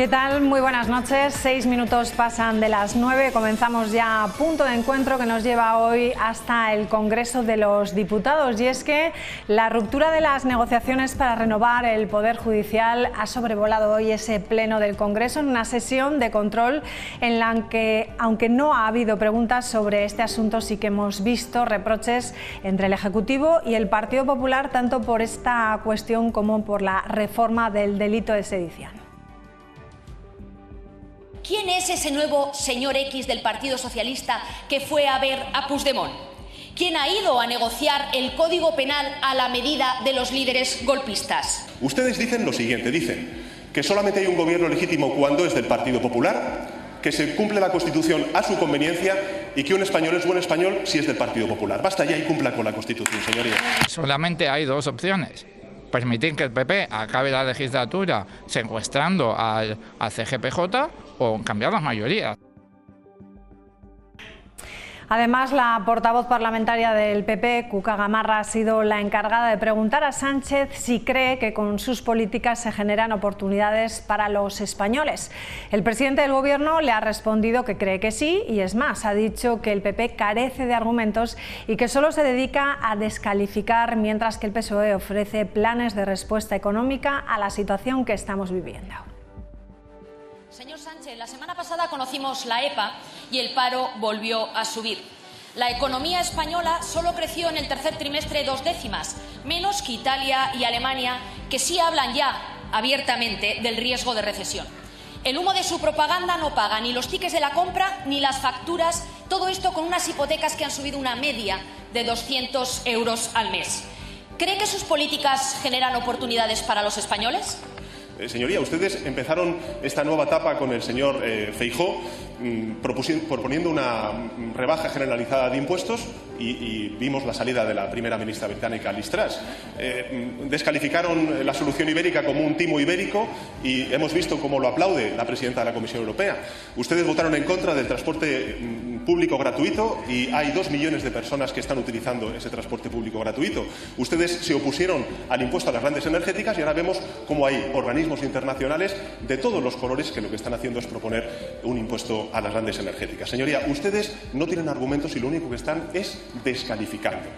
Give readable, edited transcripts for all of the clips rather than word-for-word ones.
¿Qué tal? Muy buenas noches. 6 minutos pasan de las 9. Comenzamos ya punto de encuentro que nos lleva hoy hasta el Congreso de los Diputados. Y es que la ruptura de las negociaciones para renovar el Poder Judicial ha sobrevolado hoy ese pleno del Congreso en una sesión de control en la que, aunque no ha habido preguntas sobre este asunto, sí que hemos visto reproches entre el Ejecutivo y el Partido Popular, tanto por esta cuestión como por la reforma del delito de sedición. ¿Quién es ese nuevo señor X del Partido Socialista que fue a ver a Puigdemont? ¿Quién ha ido a negociar el Código Penal a la medida de los líderes golpistas? Ustedes dicen lo siguiente, dicen que solamente hay un gobierno legítimo cuando es del Partido Popular, que se cumple la Constitución a su conveniencia y que un español es buen español si es del Partido Popular. Basta ya y cumpla con la Constitución, señoría. Solamente hay dos opciones. Permitir que el PP acabe la legislatura secuestrando al CGPJ o cambiar las mayorías. Además, la portavoz parlamentaria del PP, Cuca Gamarra, ha sido la encargada de preguntar a Sánchez si cree que con sus políticas se generan oportunidades para los españoles. El presidente del Gobierno le ha respondido que cree que sí y, es más, ha dicho que el PP carece de argumentos y que solo se dedica a descalificar, mientras que el PSOE ofrece planes de respuesta económica a la situación que estamos viviendo. Señor Sánchez, la semana pasada conocimos la EPA y el paro volvió a subir. La economía española solo creció en el tercer trimestre 2 décimas, menos que Italia y Alemania, que sí hablan ya abiertamente del riesgo de recesión. El humo de su propaganda no paga ni los tickets de la compra ni las facturas, todo esto con unas hipotecas que han subido una media de 200 euros al mes. ¿Cree que sus políticas generan oportunidades para los españoles? Señoría, ustedes empezaron esta nueva etapa con el señor Feijóo proponiendo una rebaja generalizada de impuestos y vimos la salida de la primera ministra británica, Liz Truss. Descalificaron la solución ibérica como un timo ibérico y hemos visto cómo lo aplaude la presidenta de la Comisión Europea. Ustedes votaron en contra del transporte público gratuito y hay 2 millones de personas que están utilizando ese transporte público gratuito. Ustedes se opusieron al impuesto a las grandes energéticas y ahora vemos cómo hay organismos internacionales de todos los colores que lo que están haciendo es proponer un impuesto a las grandes energéticas. Señoría, ustedes no tienen argumentos y lo único que están es descalificando.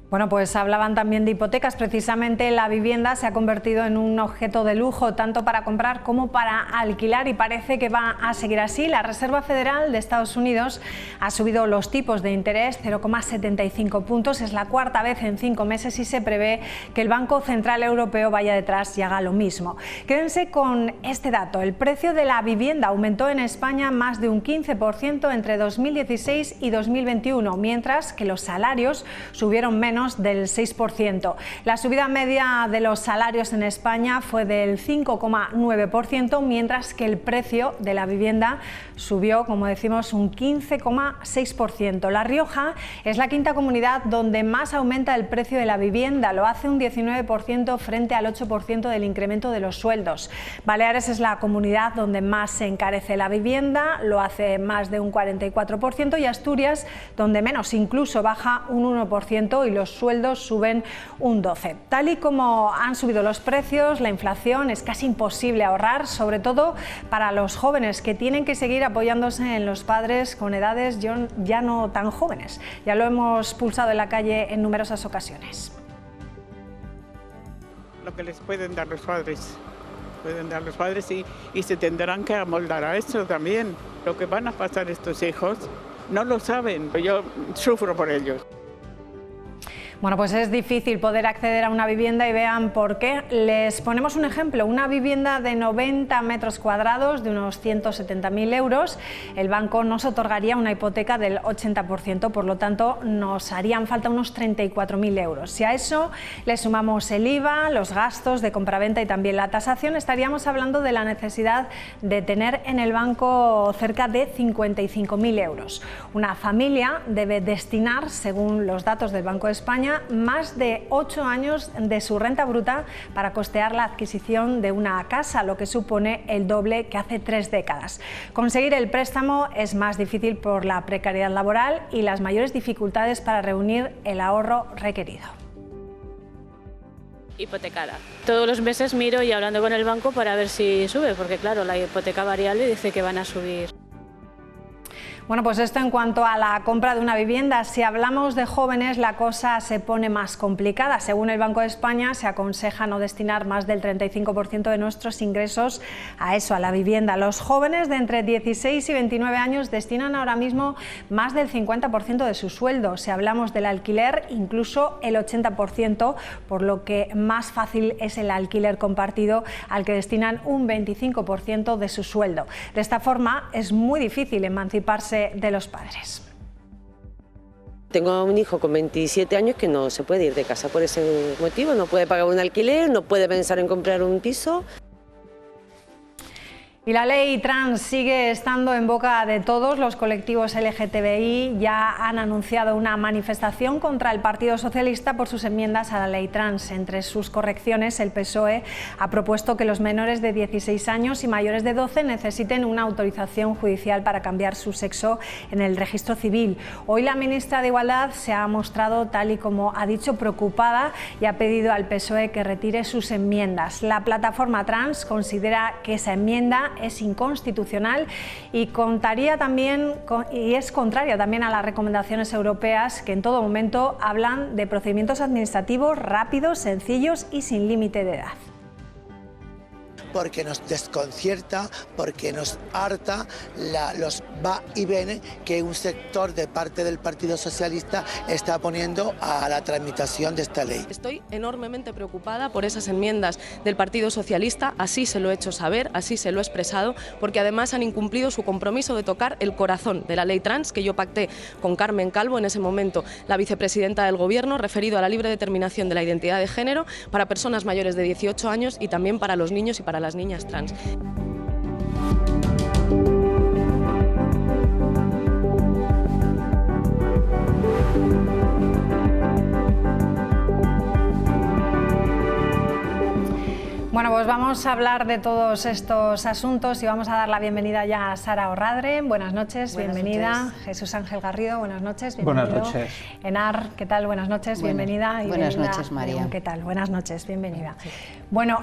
Bueno, pues hablaban también de hipotecas. Precisamente la vivienda se ha convertido en un objeto de lujo, tanto para comprar como para alquilar, y parece que va a seguir así. La Reserva Federal de Estados Unidos ha subido los tipos de interés 0,75 puntos. Es la cuarta vez en 5 meses y se prevé que el Banco Central Europeo vaya detrás y haga lo mismo. Quédense con este dato. El precio de la vivienda aumentó en España más de un 15% entre 2016 y 2021, mientras que los salarios subieron menos del 6%. La subida media de los salarios en España fue del 5,9%, mientras que el precio de la vivienda subió, como decimos, un 15,6%. La Rioja es la quinta comunidad donde más aumenta el precio de la vivienda, lo hace un 19% frente al 8% del incremento de los sueldos. Baleares es la comunidad donde más se encarece la vivienda, lo hace más de un 44%, y Asturias, donde menos, incluso baja un 1% y los sueldos suben un 12%. Tal y como han subido los precios, la inflación, es casi imposible ahorrar, sobre todo para los jóvenes que tienen que seguir apoyándose en los padres con edades ya no tan jóvenes. Ya lo hemos pulsado en la calle en numerosas ocasiones. Lo que les pueden dar los padres. Y se tendrán que amoldar a esto también. Lo que van a pasar estos hijos no lo saben. Yo sufro por ellos. Bueno, pues es difícil poder acceder a una vivienda y vean por qué. Les ponemos un ejemplo, una vivienda de 90 metros cuadrados de unos 170.000 euros. El banco nos otorgaría una hipoteca del 80%, por lo tanto nos harían falta unos 34.000 euros. Si a eso le sumamos el IVA, los gastos de compraventa y también la tasación, estaríamos hablando de la necesidad de tener en el banco cerca de 55.000 euros. Una familia debe destinar, según los datos del Banco de España, más de 8 años de su renta bruta para costear la adquisición de una casa, lo que supone el doble que hace 3 décadas. Conseguir el préstamo es más difícil por la precariedad laboral y las mayores dificultades para reunir el ahorro requerido. hipotecada. Todos los meses miro y hablando con el banco para ver si sube, porque claro, la hipoteca variable dice que van a subir. Bueno, pues esto en cuanto a la compra de una vivienda. Si hablamos de jóvenes, la cosa se pone más complicada. Según el Banco de España, se aconseja no destinar más del 35% de nuestros ingresos a eso, a la vivienda. Los jóvenes de entre 16 y 29 años destinan ahora mismo más del 50% de su sueldo. Si hablamos del alquiler, incluso el 80%, por lo que más fácil es el alquiler compartido, al que destinan un 25% de su sueldo. De esta forma, es muy difícil emanciparse de los padres. Tengo un hijo con 27 años que no se puede ir de casa por ese motivo, no puede pagar un alquiler, no puede pensar en comprar un piso. Y la ley trans sigue estando en boca de todos. Los colectivos LGTBI ya han anunciado una manifestación contra el Partido Socialista por sus enmiendas a la ley trans. Entre sus correcciones, el PSOE ha propuesto que los menores de 16 años y mayores de 12 necesiten una autorización judicial para cambiar su sexo en el registro civil. Hoy la ministra de Igualdad se ha mostrado, tal y como ha dicho, preocupada y ha pedido al PSOE que retire sus enmiendas. La plataforma trans considera que esa enmienda es inconstitucional y es contraria también a las recomendaciones europeas, que en todo momento hablan de procedimientos administrativos rápidos, sencillos y sin límite de edad. Porque nos desconcierta, porque nos harta los va y viene que un sector de parte del Partido Socialista está poniendo a la tramitación de esta ley. Estoy enormemente preocupada por esas enmiendas del Partido Socialista, así se lo he hecho saber, así se lo he expresado, porque además han incumplido su compromiso de tocar el corazón de la ley trans que yo pacté con Carmen Calvo, en ese momento la vicepresidenta del Gobierno, referido a la libre determinación de la identidad de género para personas mayores de 18 años y también para los niños y para las niñas trans. Bueno, pues vamos a hablar de todos estos asuntos y vamos a dar la bienvenida ya a Sara Orradre. Buenas noches, bienvenida. Jesús Ángel Garrido, buenas noches, bienvenido. Buenas noches. Enar, ¿qué tal? Buenas noches, bienvenida. Y buenas noches, María. ¿Qué tal? Buenas noches, bienvenida. Bueno,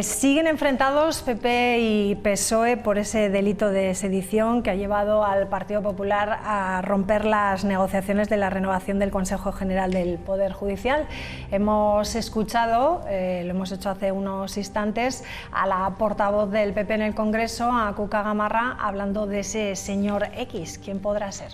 siguen enfrentados PP y PSOE por ese delito de sedición que ha llevado al Partido Popular a romper las negociaciones de la renovación del Consejo General del Poder Judicial. Hemos escuchado, lo hemos hecho hace unos instantes, a la portavoz del PP en el Congreso, a Cuca Gamarra, hablando de ese señor X. ¿Quién podrá ser?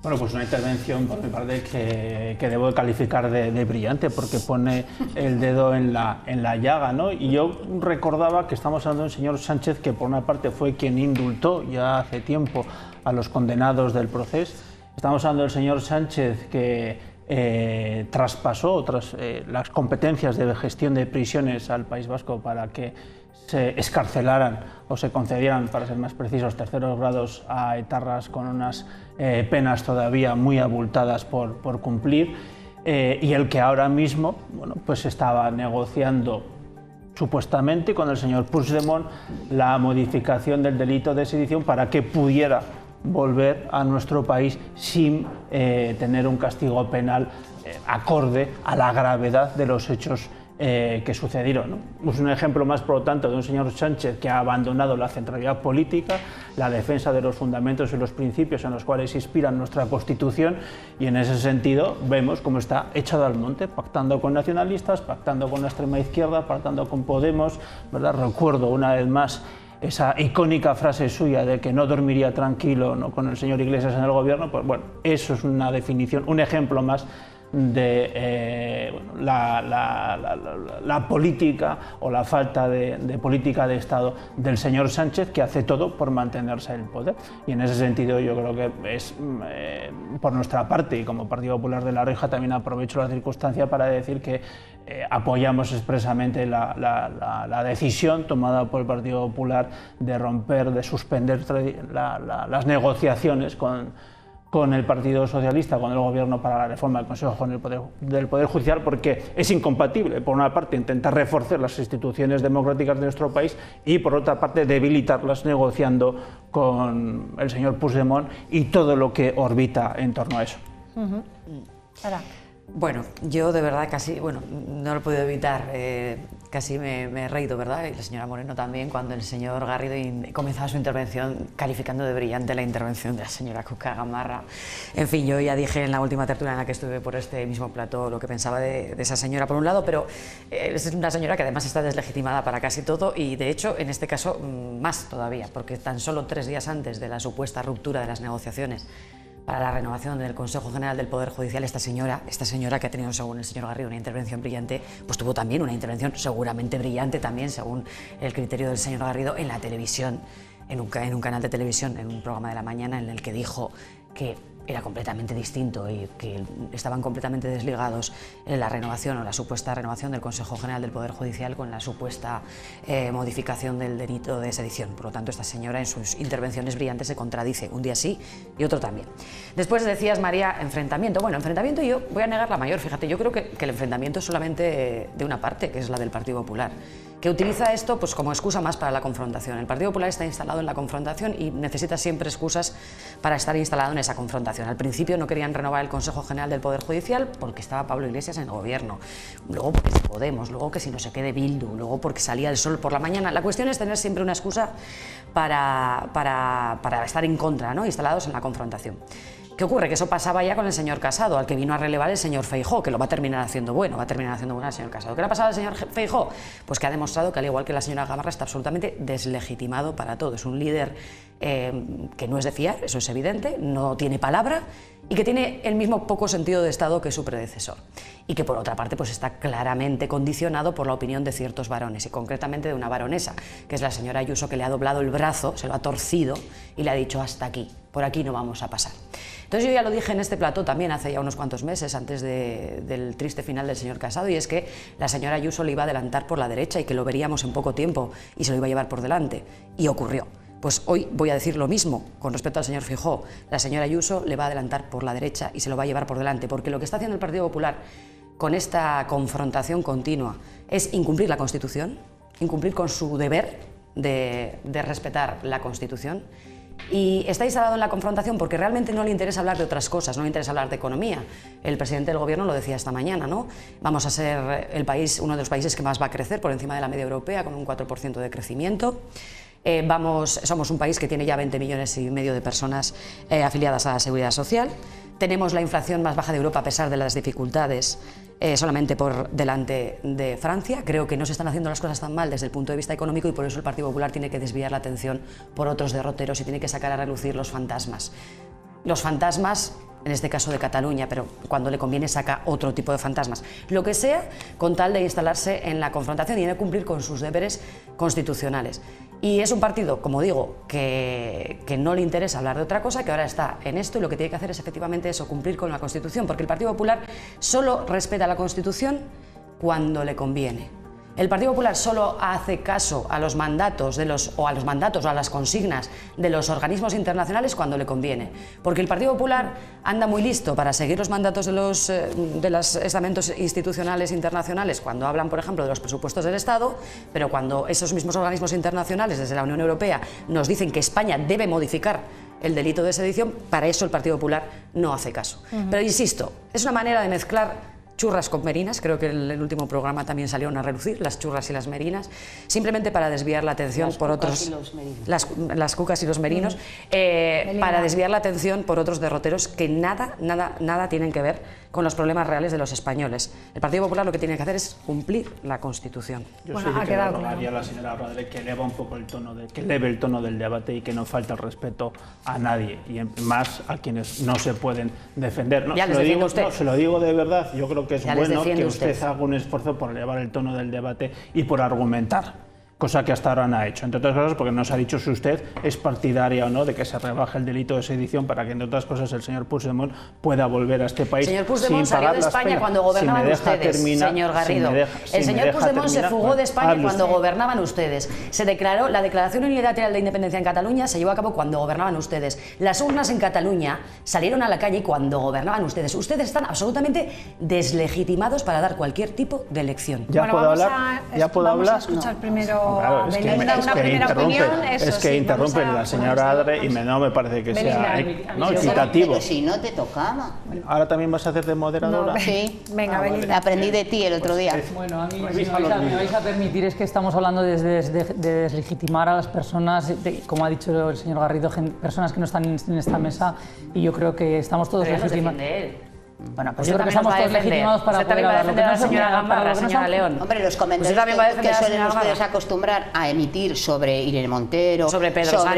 Bueno, pues una intervención por mi parte que debo de calificar de brillante, porque pone el dedo en la llaga, ¿no? Y yo recordaba que estamos hablando de un señor Sánchez que por una parte fue quien indultó ya hace tiempo a los condenados del proceso. Estamos hablando del señor Sánchez que traspasó las competencias de gestión de prisiones al País Vasco para que se escarcelaran o se concedieran, para ser más precisos, terceros grados a etarras con unas penas todavía muy abultadas por cumplir, y el que ahora mismo, bueno, pues estaba negociando supuestamente con el señor Puigdemont la modificación del delito de sedición para que pudiera volver a nuestro país sin tener un castigo penal acorde a la gravedad de los hechos que sucedieron, ¿no? Es un ejemplo más, por lo tanto, de un señor Sánchez que ha abandonado la centralidad política, la defensa de los fundamentos y los principios en los cuales se inspira nuestra Constitución, y en ese sentido vemos cómo está echado al monte, pactando con nacionalistas, pactando con la extrema izquierda, pactando con Podemos, ¿verdad? Recuerdo una vez más esa icónica frase suya de que no dormiría tranquilo, ¿no?, con el señor Iglesias en el gobierno. Pues bueno, eso es una definición, un ejemplo más de la política o la falta de política de Estado del señor Sánchez, que hace todo por mantenerse en el poder. Y en ese sentido yo creo que es por nuestra parte, y como Partido Popular de La Rioja también aprovecho la circunstancia para decir que apoyamos expresamente la decisión tomada por el Partido Popular de romper, de suspender las negociaciones con el Partido Socialista, con el Gobierno, para la reforma del Consejo del Poder Judicial, porque es incompatible, por una parte, intentar reforzar las instituciones democráticas de nuestro país y, por otra parte, debilitarlas negociando con el señor Puigdemont y todo lo que orbita en torno a eso. Sara. Bueno, yo de verdad casi, bueno, no lo he podido evitar, casi me he reído, ¿verdad? Y la señora Moreno también, cuando el señor Garrido comenzaba su intervención calificando de brillante la intervención de la señora Cuca Gamarra. En fin, yo ya dije en la última tertulia en la que estuve por este mismo plató lo que pensaba de esa señora por un lado, pero es una señora que además está deslegitimada para casi todo y de hecho en este caso más todavía, porque tan solo 3 días antes de la supuesta ruptura de las negociaciones para la renovación del Consejo General del Poder Judicial, esta señora que ha tenido, según el señor Garrido, una intervención brillante, pues tuvo también una intervención seguramente brillante también, según el criterio del señor Garrido, en la televisión, en un canal de televisión, en un programa de la mañana en el que dijo que era completamente distinto y que estaban completamente desligados la renovación o la supuesta renovación del Consejo General del Poder Judicial con la supuesta modificación del delito de sedición. Por lo tanto, esta señora en sus intervenciones brillantes se contradice, un día sí y otro también. Después decías, María, enfrentamiento. Bueno, enfrentamiento yo voy a negar la mayor, fíjate, yo creo que el enfrentamiento es solamente de una parte, que es la del Partido Popular, que utiliza esto pues como excusa más para la confrontación. El Partido Popular está instalado en la confrontación y necesita siempre excusas para estar instalado en esa confrontación. Al principio no querían renovar el Consejo General del Poder Judicial porque estaba Pablo Iglesias en el gobierno, luego porque si Podemos, luego que si no se quede Bildu, luego porque salía el sol por la mañana. La cuestión es tener siempre una excusa para estar en contra, ¿no? Instalados en la confrontación. ¿Qué ocurre? Que eso pasaba ya con el señor Casado, al que vino a relevar el señor Feijóo, que lo va a terminar haciendo bueno, el señor Casado. ¿Qué le ha pasado al señor Feijóo? Pues que ha demostrado que, al igual que la señora Gamarra, está absolutamente deslegitimado para todo. Es un líder que no es de fiar, eso es evidente, no tiene palabra y que tiene el mismo poco sentido de Estado que su predecesor. Y que, por otra parte, pues está claramente condicionado por la opinión de ciertos varones, y concretamente de una baronesa, que es la señora Ayuso, que le ha doblado el brazo, se lo ha torcido y le ha dicho hasta aquí, por aquí no vamos a pasar. Entonces yo ya lo dije en este plató también hace ya unos cuantos meses, antes del triste final del señor Casado, y es que la señora Ayuso le iba a adelantar por la derecha y que lo veríamos en poco tiempo y se lo iba a llevar por delante, y ocurrió. Pues hoy voy a decir lo mismo con respecto al señor Feijóo. La señora Ayuso le va a adelantar por la derecha y se lo va a llevar por delante, porque lo que está haciendo el Partido Popular con esta confrontación continua es incumplir la Constitución, incumplir con su deber de respetar la Constitución, y está instalado en la confrontación porque realmente no le interesa hablar de otras cosas, no le interesa hablar de economía. El presidente del gobierno lo decía esta mañana, ¿no? Vamos a ser el país, uno de los países que más va a crecer por encima de la media europea, con un 4% de crecimiento. Somos un país que tiene ya 20,5 millones de personas afiliadas a la Seguridad Social. Tenemos la inflación más baja de Europa a pesar de las dificultades, solamente por delante de Francia. Creo que no se están haciendo las cosas tan mal desde el punto de vista económico y por eso el Partido Popular tiene que desviar la atención por otros derroteros y tiene que sacar a relucir los fantasmas. Los fantasmas, en este caso de Cataluña, pero cuando le conviene saca otro tipo de fantasmas. Lo que sea, con tal de instalarse en la confrontación y de cumplir con sus deberes constitucionales. Y es un partido, como digo, que no le interesa hablar de otra cosa, que ahora está en esto, y lo que tiene que hacer es efectivamente eso, cumplir con la Constitución, porque el Partido Popular solo respeta la Constitución cuando le conviene. El Partido Popular solo hace caso a los mandatos o a las consignas de los organismos internacionales cuando le conviene, porque el Partido Popular anda muy listo para seguir los mandatos de los estamentos institucionales internacionales cuando hablan, por ejemplo, de los presupuestos del Estado, pero cuando esos mismos organismos internacionales desde la Unión Europea nos dicen que España debe modificar el delito de sedición, para eso el Partido Popular no hace caso. Pero insisto, es una manera de mezclar churras con merinas, creo que en el último programa también salieron a relucir las churras y las merinas, simplemente para desviar la atención por otros, las cucas y los merinos, para desviar la atención por otros derroteros que nada tienen que ver con los problemas reales de los españoles. El Partido Popular lo que tiene que hacer es cumplir la Constitución. Yo sí que le rogaría a la señora Rodríguez que eleve un poco el tono, que eleve el tono del debate y que no falte el respeto a nadie, y más a quienes no se pueden defender. No, se lo digo de verdad, yo creo que es bueno que usted haga un esfuerzo por elevar el tono del debate y por argumentar, cosa que hasta ahora no ha hecho, entre otras cosas porque nos ha dicho si usted es partidaria o no de que se rebaje el delito de sedición para que, entre otras cosas, el señor Puigdemont pueda volver a este país. Señor Puigdemont salió de España cuando gobernaban ustedes, señor Garrido. El señor Puigdemont se fugó de España cuando gobernaban ustedes. Se declaró, la declaración unilateral de independencia en Cataluña se llevó a cabo cuando gobernaban ustedes. Las urnas en Cataluña salieron a la calle cuando gobernaban ustedes. Ustedes están absolutamente deslegitimados para dar cualquier tipo de elección. ¿Ya puedo hablar? Vamos a escuchar primero Claro, Belinda, una primera opinión, eso es que sí, interrumpe la señora Adre y no me parece que sea equitativo. Pero si no te tocaba. ¿Ahora también vas a hacer de moderadora? No, sí. Venga, Belinda. Aprendí de ti el otro día. Bueno, a mí me vais a permitir, es que estamos hablando de deslegitimar a las personas, como ha dicho el señor Garrido, personas que no están en esta mesa, y yo creo que estamos todos legitimados. Bueno, pues yo creo que estamos todos legitimados para poder hablar. Lo que no señora Gamarra, la señora León. Hombre, los comentarios que suelen ustedes acostumbrar a emitir sobre Irene Montero, sobre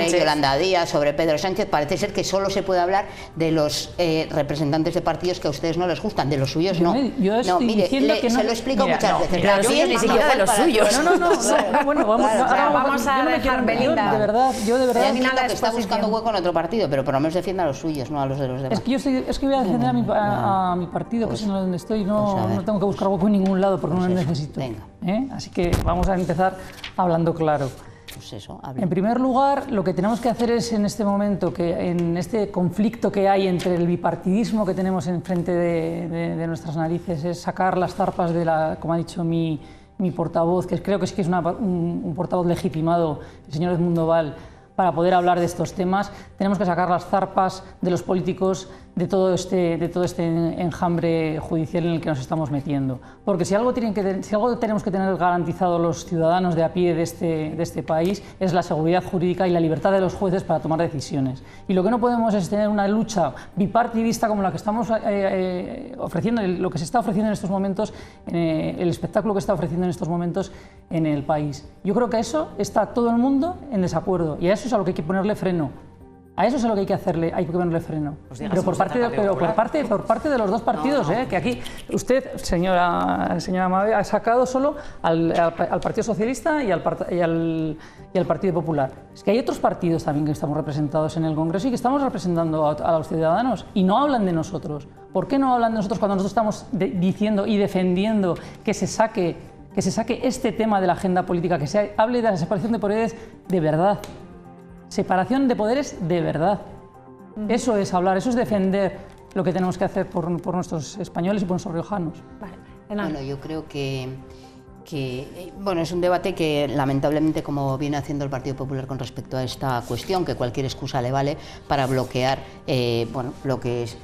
Yolanda Díaz, sobre Pedro Sánchez, parece ser que solo se puede hablar de los representantes de partidos que a ustedes no les gustan, de los suyos no. No, mire, se lo explico muchas veces. Los suyos ni siquiera de los suyos. Bueno, vamos a dejar Belinda. De verdad, yo de verdad. Yo entiendo que está buscando hueco en otro partido, pero por lo menos defienda a los suyos, no a los de los demás. Es que voy a defender a mi partido, que es en donde estoy, no tengo que buscar hueco en ningún lado porque no lo necesito. Así que vamos a empezar hablando claro. Pues eso, en primer lugar, lo que tenemos que hacer es en este momento, que en este conflicto que hay entre el bipartidismo que tenemos enfrente de nuestras narices, es sacar las zarpas de como ha dicho mi portavoz, que creo que sí que es un portavoz legitimado, el señor Edmundo Val, para poder hablar de estos temas. Tenemos que sacar las zarpas de los políticos de todo este enjambre judicial en el que nos estamos metiendo. Porque si algo tenemos que tener garantizado los ciudadanos de a pie de este país es la seguridad jurídica y la libertad de los jueces para tomar decisiones. Y lo que no podemos es tener una lucha bipartidista como la que estamos ofreciendo, lo que se está ofreciendo en estos momentos, el espectáculo que está ofreciendo en estos momentos en el país. Yo creo que eso está todo el mundo en desacuerdo y a eso es a lo que hay que ponerle freno. A eso es a lo que hay que ponerle freno. Pero por parte de los dos partidos, que aquí usted, señora Mabe, ha sacado solo al Partido Socialista y al Partido Popular. Es que hay otros partidos también que estamos representados en el Congreso y que estamos representando a los ciudadanos y no hablan de nosotros. ¿Por qué no hablan de nosotros cuando nosotros estamos diciendo y defendiendo que se saque este tema de la agenda política, que se hable de la separación de poderes de verdad? Separación de poderes de verdad. Eso es hablar, eso es defender lo que tenemos que hacer por nuestros españoles y por nuestros riojanos. Bueno, yo creo que es un debate que lamentablemente, como viene haciendo el Partido Popular con respecto a esta cuestión, que cualquier excusa le vale para bloquear lo que es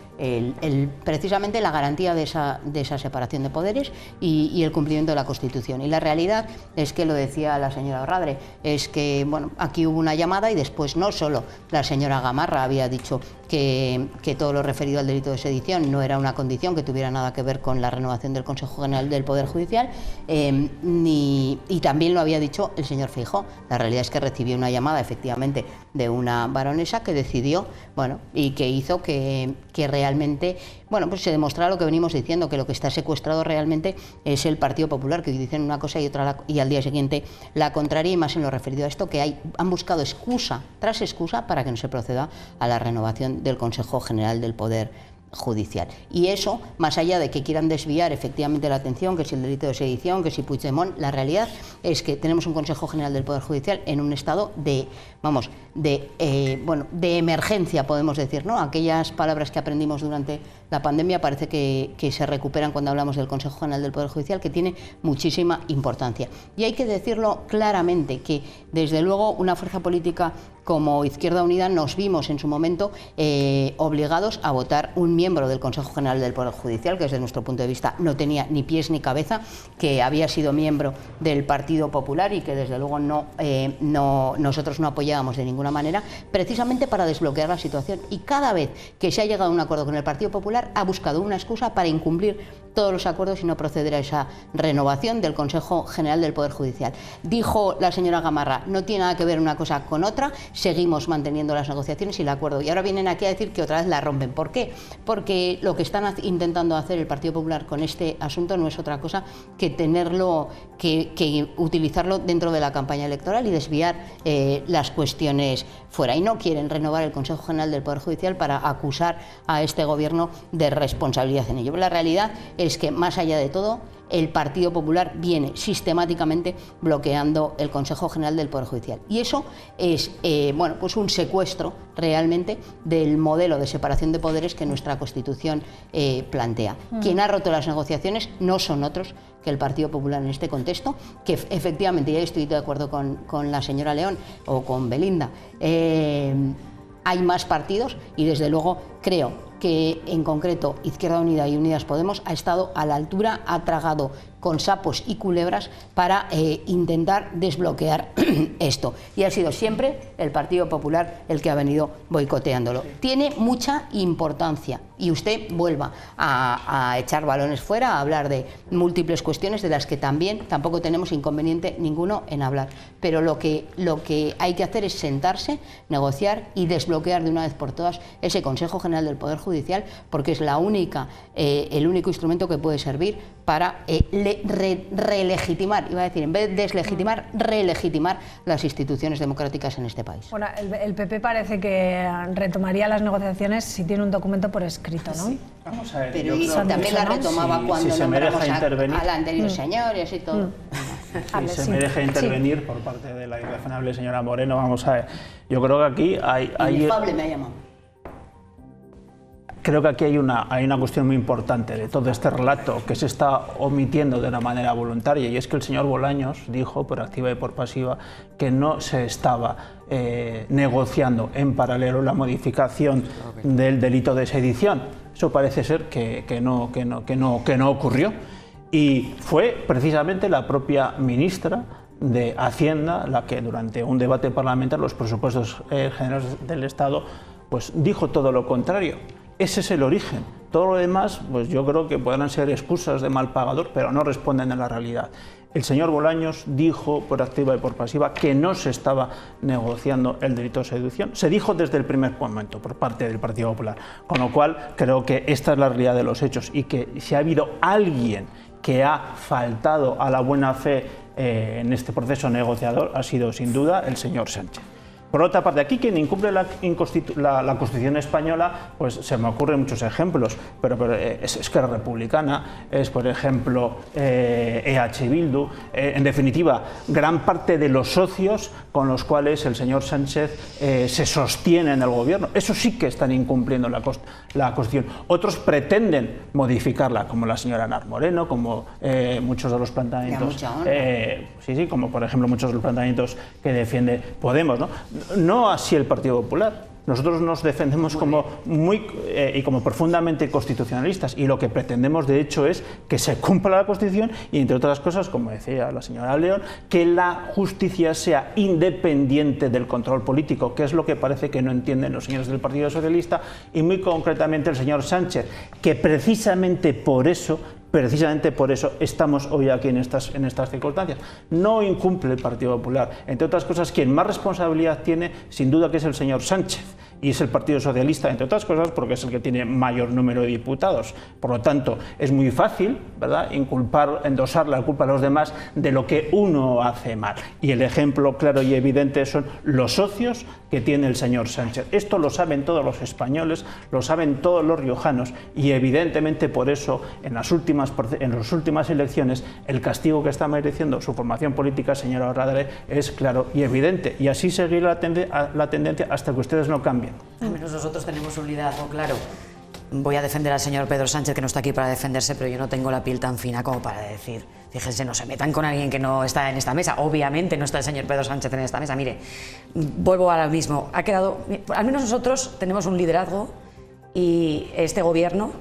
precisamente la garantía de esa separación de poderes y el cumplimiento de la Constitución. Y la realidad es que, lo decía la señora Radre, es que aquí hubo una llamada y después no solo la señora Gamarra había dicho que todo lo referido al delito de sedición no era una condición que tuviera nada que ver con la renovación del Consejo General del Poder Judicial, y también lo había dicho el señor Feijóo. La realidad es que recibió una llamada efectivamente de una baronesa que decidió, y que hizo que realmente, pues se demostrara lo que venimos diciendo, que lo que está secuestrado realmente es el Partido Popular, que dicen una cosa y otra y al día siguiente la contraria, y más en lo referido a esto, que han buscado excusa tras excusa para que no se proceda a la renovación del Consejo General del Poder Judicial. Y eso, más allá de que quieran desviar efectivamente la atención, que si el delito de sedición, que si Puigdemont, la realidad es que tenemos un Consejo General del Poder Judicial en un estado de emergencia, podemos decir, ¿no? Aquellas palabras que aprendimos durante la pandemia parece que se recuperan cuando hablamos del Consejo General del Poder Judicial, que tiene muchísima importancia. Y hay que decirlo claramente, que desde luego una fuerza política como Izquierda Unida nos vimos en su momento obligados a votar un miembro del Consejo General del Poder Judicial, que desde nuestro punto de vista no tenía ni pies ni cabeza, que había sido miembro del Partido Popular y que desde luego nosotros no apoyábamos de ninguna manera, precisamente para desbloquear la situación. Y cada vez que se ha llegado a un acuerdo con el Partido Popular, ha buscado una excusa para incumplir todos los acuerdos y no proceder a esa renovación del Consejo General del Poder Judicial. Dijo la señora Gamarra, no tiene nada que ver una cosa con otra, seguimos manteniendo las negociaciones y el acuerdo. Y ahora vienen aquí a decir que otra vez la rompen. ¿Por qué? Porque lo que están intentando hacer el Partido Popular con este asunto no es otra cosa que que utilizarlo dentro de la campaña electoral y desviar las cuestiones fuera. Y no quieren renovar el Consejo General del Poder Judicial para acusar a este gobierno de responsabilidad en ello. La realidad es es que, más allá de todo, el Partido Popular viene sistemáticamente bloqueando el Consejo General del Poder Judicial. Y eso es bueno, pues un secuestro realmente del modelo de separación de poderes que nuestra Constitución plantea. Quien ha roto las negociaciones no son otros que el Partido Popular en este contexto, que efectivamente, ya estoy de acuerdo con la señora León o con Belinda, hay más partidos y desde luego creo que en concreto Izquierda Unida y Unidas Podemos ha estado a la altura, ha tragado con sapos y culebras para intentar desbloquear esto. Y ha sido siempre el Partido Popular el que ha venido boicoteándolo. Tiene mucha importancia y usted vuelva a echar balones fuera, a hablar de múltiples cuestiones de las que tampoco tenemos inconveniente ninguno en hablar. Pero lo que hay que hacer es sentarse, negociar y desbloquear de una vez por todas ese Consejo General del Poder Judicial, porque es el único instrumento que puede servir para relegitimar, iba a decir, en vez de deslegitimar, relegitimar las instituciones democráticas en este país. Bueno, el PP parece que retomaría las negociaciones si tiene un documento por escrito, ¿no? Sí. Vamos a ver, pero también la retomaba cuando nombramos al anterior señor y así todo. Si me deja intervenir por parte de la irrefrenable señora Moreno, vamos a ver. Yo creo que aquí hay inefable me ha llamado. Creo que aquí hay una cuestión muy importante de todo este relato que se está omitiendo de una manera voluntaria, y es que el señor Bolaños dijo, por activa y por pasiva, que no se estaba negociando en paralelo la modificación del delito de sedición. Eso parece ser que no ocurrió, y fue precisamente la propia ministra de Hacienda la que durante un debate parlamentario, los presupuestos generales del Estado, pues dijo todo lo contrario. Ese es el origen. Todo lo demás, pues yo creo que podrán ser excusas de mal pagador, pero no responden a la realidad. El señor Bolaños dijo por activa y por pasiva que no se estaba negociando el delito de sedición. Se dijo desde el primer momento por parte del Partido Popular. Con lo cual, creo que esta es la realidad de los hechos, y que si ha habido alguien que ha faltado a la buena fe en este proceso negociador, ha sido sin duda el señor Sánchez. Por otra parte, aquí quien incumple la Constitución española, pues se me ocurren muchos ejemplos, pero es Esquerra Republicana, es por ejemplo EH Bildu, en definitiva, gran parte de los socios con los cuales el señor Sánchez se sostiene en el gobierno. Eso sí que están incumpliendo la Constitución. Otros pretenden modificarla, como la señora Anar Moreno, como muchos de los planteamientos, como por ejemplo muchos de los planteamientos que defiende Podemos, ¿no? No así el Partido Popular. Nosotros nos defendemos como como profundamente constitucionalistas, y lo que pretendemos de hecho es que se cumpla la Constitución y, entre otras cosas, como decía la señora León, que la justicia sea independiente del control político, que es lo que parece que no entienden los señores del Partido Socialista y muy concretamente el señor Sánchez, que precisamente por eso estamos hoy aquí en estas circunstancias. No incumple el Partido Popular. Entre otras cosas, quien más responsabilidad tiene, sin duda, que es el señor Sánchez, y es el Partido Socialista, entre otras cosas, porque es el que tiene mayor número de diputados. Por lo tanto, es muy fácil, ¿verdad?, endosar la culpa a los demás de lo que uno hace mal. Y el ejemplo claro y evidente son los socios que tiene el señor Sánchez. Esto lo saben todos los españoles, lo saben todos los riojanos, y evidentemente por eso en las últimas elecciones el castigo que está mereciendo su formación política, señora Radre, es claro y evidente, y así seguirá la tendencia hasta que ustedes no cambien. Al menos nosotros tenemos un liderazgo claro. Voy a defender al señor Pedro Sánchez, que no está aquí para defenderse, pero yo no tengo la piel tan fina como para decir, fíjense, no se metan con alguien que no está en esta mesa. Obviamente no está el señor Pedro Sánchez en esta mesa. Mire, vuelvo ahora mismo. Al menos nosotros tenemos un liderazgo, y este gobierno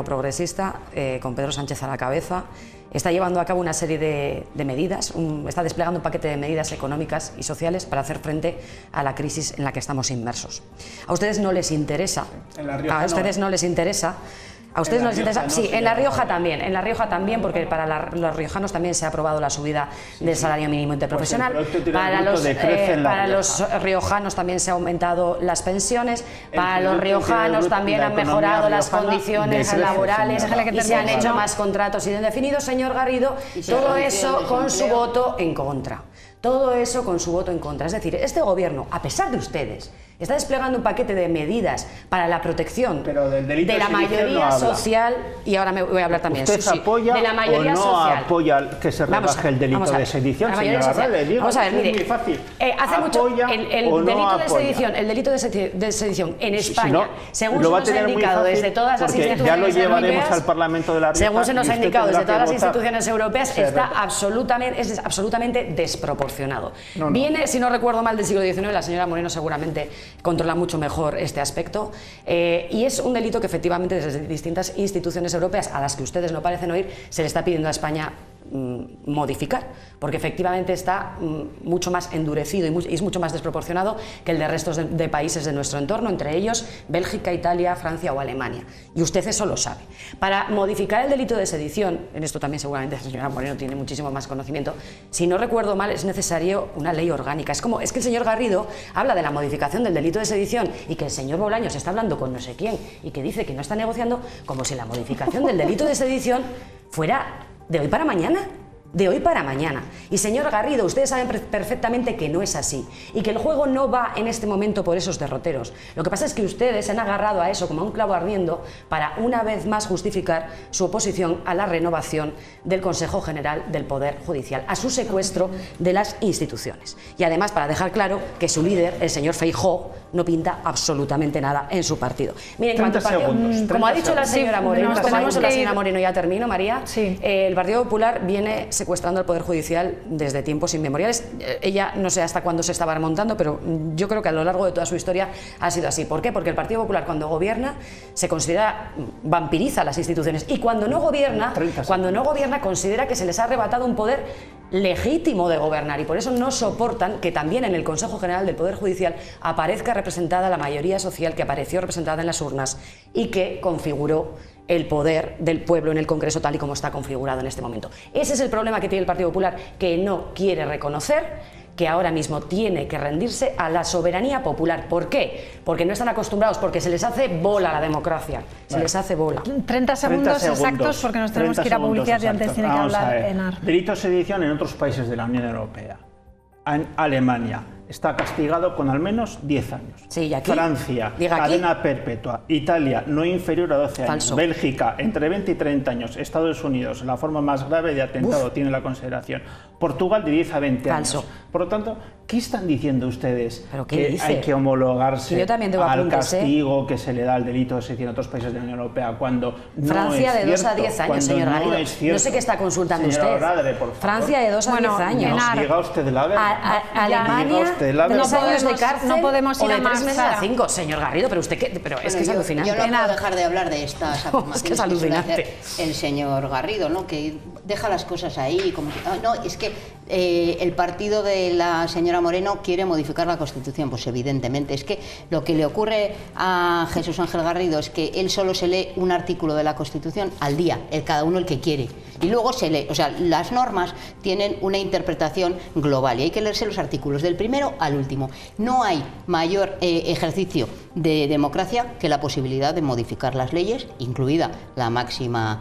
progresista, con Pedro Sánchez a la cabeza, está llevando a cabo una serie de medidas, está desplegando un paquete de medidas económicas y sociales para hacer frente a la crisis en la que estamos inmersos. A ustedes no les interesa. ¿A ustedes no les interesa? Sí, en La Rioja también, porque para los riojanos también se ha aprobado la subida del salario mínimo interprofesional. Para los riojanos también se han aumentado las pensiones, para los riojanos también han mejorado las condiciones laborales y se han hecho más contratos indefinidos, señor Garrido, todo eso con su voto en contra. Todo eso con su voto en contra. Es decir, este gobierno, a pesar de ustedes, está desplegando un paquete de medidas para la protección de la mayoría social, y ahora me voy a hablar también. ¿Usted apoya de la mayoría o no social. apoya que se rebaje el delito de sedición, señora Arrade? Vamos a ver, mire, es muy fácil. hace mucho el delito de sedición en España, según se nos ha indicado desde todas las instituciones ya lo llevaremos europeas, al Parlamento de la Rioja, según se nos ha indicado desde todas las instituciones europeas, es absolutamente desproporcionado. Viene, si no recuerdo mal, del siglo XIX, la señora Moreno seguramente controla mucho mejor este aspecto, y es un delito que efectivamente desde distintas instituciones europeas, a las que ustedes no parecen oír, se le está pidiendo a España modificar, porque efectivamente está mucho más endurecido y es mucho más desproporcionado que el de restos de países de nuestro entorno, entre ellos Bélgica, Italia, Francia o Alemania, y usted eso lo sabe. Para modificar el delito de sedición, en esto también seguramente la señora Moreno tiene muchísimo más conocimiento, si no recuerdo mal es necesario una ley orgánica. Es que el señor Garrido habla de la modificación del delito de sedición y que el señor Bolaños está hablando con no sé quién y que dice que no está negociando, como si la modificación del delito de sedición fuera de hoy para mañana. De hoy para mañana. Y señor Garrido, ustedes saben perfectamente que no es así y que el juego no va en este momento por esos derroteros. Lo que pasa es que ustedes se han agarrado a eso como a un clavo ardiendo para una vez más justificar su oposición a la renovación del Consejo General del Poder Judicial, a su secuestro de las instituciones. Y además para dejar claro que su líder, el señor Feijóo, no pinta absolutamente nada en su partido. Miren, como ha dicho la señora Moreno, ya termino, María, el Partido Popular viene secuestrando al Poder Judicial desde tiempos inmemoriales. Ella no sé hasta cuándo se estaba remontando, pero yo creo que a lo largo de toda su historia ha sido así. ¿Por qué? Porque el Partido Popular cuando gobierna se considera, vampiriza las instituciones, y cuando no gobierna considera que se les ha arrebatado un poder legítimo de gobernar, y por eso no soportan que también en el Consejo General del Poder Judicial aparezca representada la mayoría social que apareció representada en las urnas y que configuró el poder del pueblo en el Congreso tal y como está configurado en este momento. Ese es el problema que tiene el Partido Popular, que no quiere reconocer que ahora mismo tiene que rendirse a la soberanía popular. ¿Por qué? Porque no están acostumbrados, porque se les hace bola la democracia, se les hace bola. 30 segundos exactos, porque nos tenemos que ir a publicidad y antes tiene que hablar Enar. Delito de sedición en otros países de la Unión Europea. En Alemania está castigado con al menos 10 años. Sí, ¿y aquí? Francia, cadena perpetua. Italia, no inferior a 12 años. Falso. Bélgica, entre 20 y 30 años. Estados Unidos, la forma más grave de atentado tiene la consideración. Portugal, de 10 a 20 Falso. años. Por lo tanto, ¿qué están diciendo ustedes? ¿Pero qué que dice? Hay que homologarse al apuntes, castigo que se le da al delito de sedición en otros países de la Unión Europea, cuando Francia no es de 2 a cierto, 10 años, señor Garrido. No sé qué está consultando Señora usted. Radre, por favor. Francia de 2 a 10 años. Diga usted la verdad. Alemania, 2 años de cárcel, no podemos ir o de a 3 más, meses a 5. Señor Garrido, pero usted qué, pero es que es alucinante. Yo no puedo dejar de hablar de estas afirmaciones que es alucinante. suele hacer el señor Garrido, ¿no? Que deja las cosas ahí como que, no, es que el partido de la señora Moreno quiere modificar la Constitución. Pues evidentemente, es que lo que le ocurre a Jesús Ángel Garrido es que él solo se lee un artículo de la Constitución al día, cada uno el que quiere, y luego se lee, o sea, las normas tienen una interpretación global y hay que leerse los artículos del primero al último. No hay mayor ejercicio de democracia que la posibilidad de modificar las leyes, incluida la máxima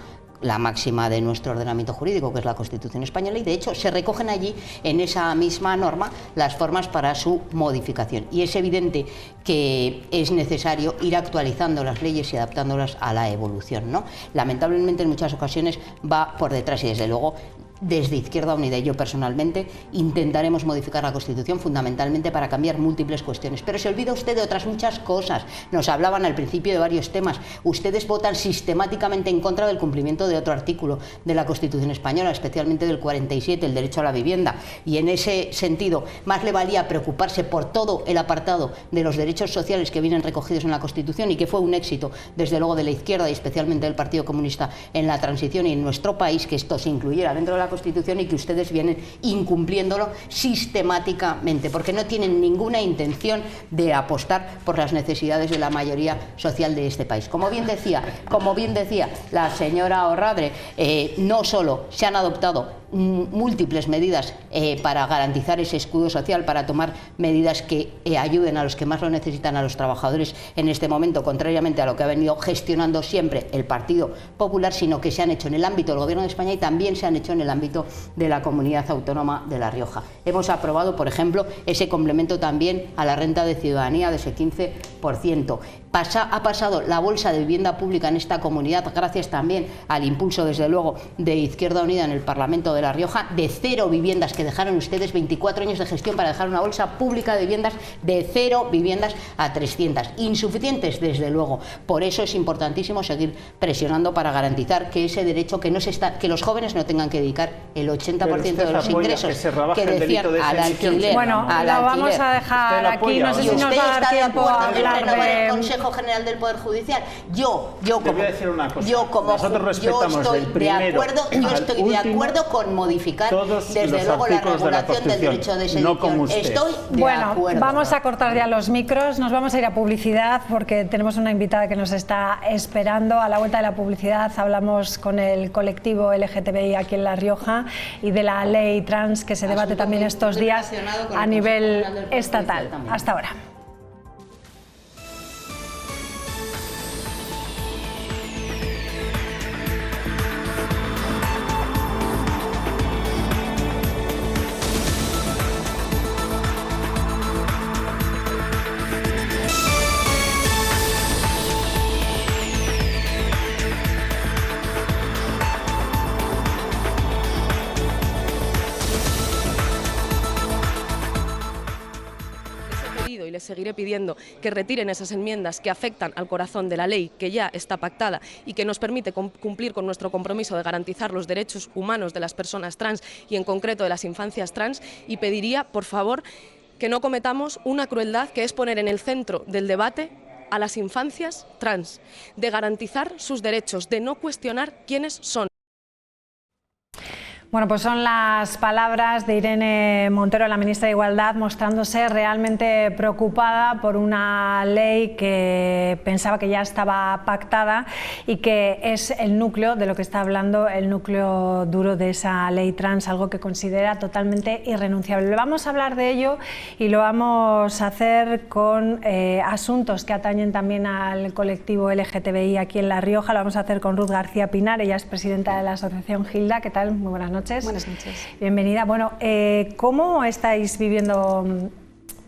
de nuestro ordenamiento jurídico, que es la Constitución española, y de hecho se recogen allí en esa misma norma las formas para su modificación. Y es evidente que es necesario ir actualizando las leyes y adaptándolas a la evolución, ¿no? Lamentablemente en muchas ocasiones va por detrás, y desde luego desde Izquierda Unida y yo personalmente intentaremos modificar la Constitución fundamentalmente para cambiar múltiples cuestiones. Pero se olvida usted de otras muchas cosas. Nos hablaban al principio de varios temas. Ustedes votan sistemáticamente en contra del cumplimiento de otro artículo de la Constitución española, especialmente del 47, el derecho a la vivienda. Y en ese sentido, más le valía preocuparse por todo el apartado de los derechos sociales que vienen recogidos en la Constitución y que fue un éxito, desde luego, de la izquierda y especialmente del Partido Comunista en la transición y en nuestro país, que esto se incluyera dentro de la Constitución, y que ustedes vienen incumpliéndolo sistemáticamente, porque no tienen ninguna intención de apostar por las necesidades de la mayoría social de este país. Como bien decía la señora Arrade, no solo se han adoptado múltiples medidas para garantizar ese escudo social, para tomar medidas que ayuden a los que más lo necesitan, a los trabajadores en este momento, contrariamente a lo que ha venido gestionando siempre el Partido Popular, sino que se han hecho en el ámbito del Gobierno de España y también se han hecho en el ámbito de la Comunidad Autónoma de La Rioja. Hemos aprobado, por ejemplo, ese complemento también a la renta de ciudadanía de ese 15%. Ha pasado la bolsa de vivienda pública en esta comunidad, gracias también al impulso, desde luego, de Izquierda Unida en el Parlamento de La Rioja, de 0 viviendas que dejaron ustedes, 24 años de gestión para dejar una bolsa pública de viviendas de 0 viviendas a 300. Insuficientes, desde luego. Por eso es importantísimo seguir presionando para garantizar que ese derecho, que los jóvenes no tengan que dedicar el 80% de los ingresos que decían al alquiler. Bueno, lo vamos a dejar aquí, no sé si nos va a dar tiempo a hablar del Consejo General del Poder Judicial. Yo estoy de acuerdo con modificar desde luego la regulación del derecho de sedición. Estoy de acuerdo. Bueno, vamos a cortar ya los micros, nos vamos a ir a publicidad porque tenemos una invitada que nos está esperando. A la vuelta de la publicidad hablamos con el colectivo LGTBI aquí en La Rioja y de la ley trans que se debate también estos días a nivel estatal. Hasta ahora. Y les seguiré pidiendo que retiren esas enmiendas que afectan al corazón de la ley que ya está pactada y que nos permite cumplir con nuestro compromiso de garantizar los derechos humanos de las personas trans y en concreto de las infancias trans, y pediría, por favor, que no cometamos una crueldad que es poner en el centro del debate a las infancias trans, de garantizar sus derechos, de no cuestionar quiénes son. Bueno, pues son las palabras de Irene Montero, la ministra de Igualdad, mostrándose realmente preocupada por una ley que pensaba que ya estaba pactada y que es el núcleo de lo que está hablando, el núcleo duro de esa ley trans, algo que considera totalmente irrenunciable. Vamos a hablar de ello y lo vamos a hacer con asuntos que atañen también al colectivo LGTBI aquí en La Rioja. Lo vamos a hacer con Ruth García Pinar, ella es presidenta de la asociación Gilda. ¿Qué tal? Muy buenas noches. Buenas noches. Bienvenida. Bueno, ¿cómo estáis viviendo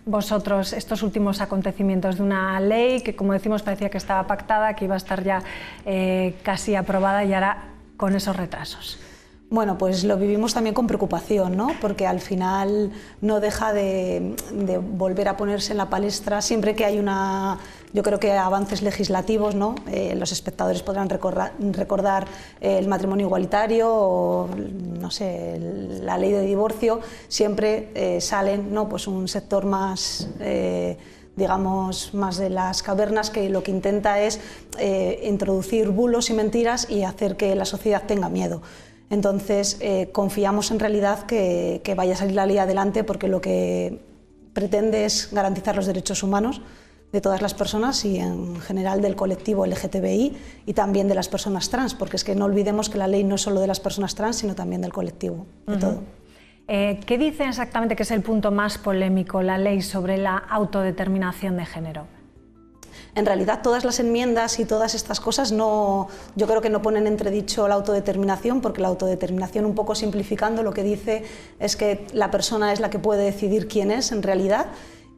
vosotros estos últimos acontecimientos de una ley que, como decimos, parecía que estaba pactada, que iba a estar ya casi aprobada y ahora con esos retrasos? Bueno, pues lo vivimos también con preocupación, ¿no? Porque al final no deja de volver a ponerse en la palestra siempre que hay yo creo que avances legislativos, ¿no? Los espectadores podrán recordar el matrimonio igualitario o, no sé, la ley de divorcio. Siempre salen, ¿no? Pues un sector más digamos, más de las cavernas, que lo que intenta es introducir bulos y mentiras y hacer que la sociedad tenga miedo. Entonces, confiamos en realidad que vaya a salir la ley adelante, porque lo que pretende es garantizar los derechos humanos de todas las personas y en general del colectivo LGTBI y también de las personas trans, porque es que no olvidemos que la ley no es solo de las personas trans, sino también del colectivo, de todo. ¿Qué dice exactamente que es el punto más polémico, la ley sobre la autodeterminación de género? En realidad todas las enmiendas y todas estas cosas yo creo que no ponen entredicho la autodeterminación, porque la autodeterminación, un poco simplificando, lo que dice es que la persona es la que puede decidir quién es en realidad,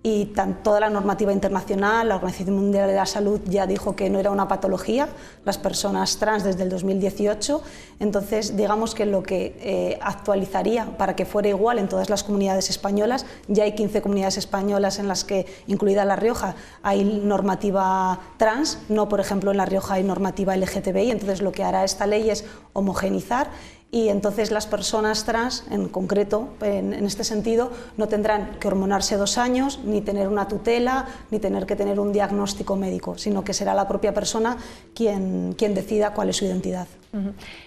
y toda la normativa internacional, la Organización Mundial de la Salud ya dijo que no era una patología las personas trans desde el 2018, entonces digamos que lo que actualizaría para que fuera igual en todas las comunidades españolas, ya hay 15 comunidades españolas en las que, incluida La Rioja, hay normativa trans, no por ejemplo en La Rioja hay normativa LGTBI, entonces lo que hará esta ley es homogeneizar, y entonces las personas trans, en concreto, en este sentido, no tendrán que hormonarse 2 años, ni tener una tutela, ni tener que tener un diagnóstico médico, sino que será la propia persona quien decida cuál es su identidad.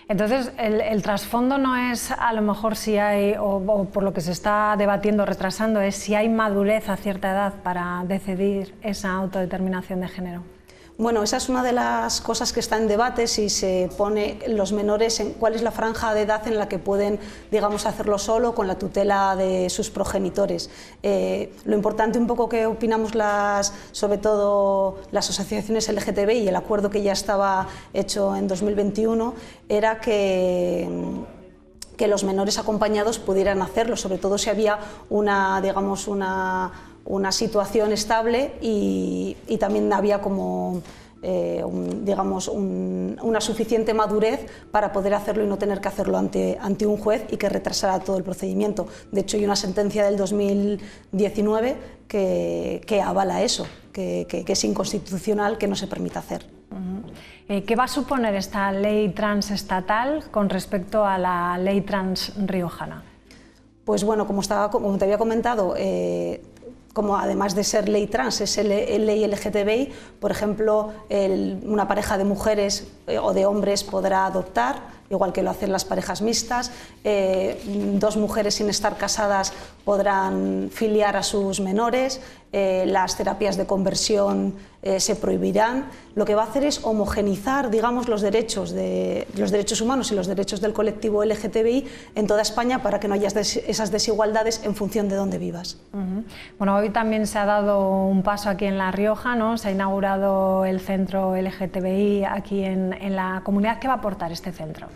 Entonces, el trasfondo no es a lo mejor si hay, o por lo que se está debatiendo, retrasando, es si hay madurez a cierta edad para decidir esa autodeterminación de género. Bueno, esa es una de las cosas que está en debate, si se pone los menores en cuál es la franja de edad en la que pueden, digamos, hacerlo solo con la tutela de sus progenitores. Lo importante un poco que opinamos sobre todo las asociaciones LGTBI y el acuerdo que ya estaba hecho en 2021 era que los menores acompañados pudieran hacerlo, sobre todo si había una situación estable y también había como una suficiente madurez para poder hacerlo y no tener que hacerlo ante un juez y que retrasara todo el procedimiento. De hecho, hay una sentencia del 2019 que avala eso, que es inconstitucional que no se permita hacer. ¿Qué va a suponer esta ley transestatal con respecto a la ley trans riojana? Pues bueno, como te había comentado, como además de ser ley trans, es ley LGTBI, por ejemplo, una pareja de mujeres o de hombres podrá adoptar, igual que lo hacen las parejas mixtas, dos mujeres sin estar casadas podrán filiar a sus menores, las terapias de conversión se prohibirán. Lo que va a hacer es homogeneizar, digamos, los derechos humanos y los derechos del colectivo LGTBI en toda España para que no haya esas desigualdades en función de dónde vivas. Bueno, hoy también se ha dado un paso aquí en La Rioja, ¿no? Se ha inaugurado el centro LGTBI aquí en la comunidad. ¿Qué va a aportar este centro?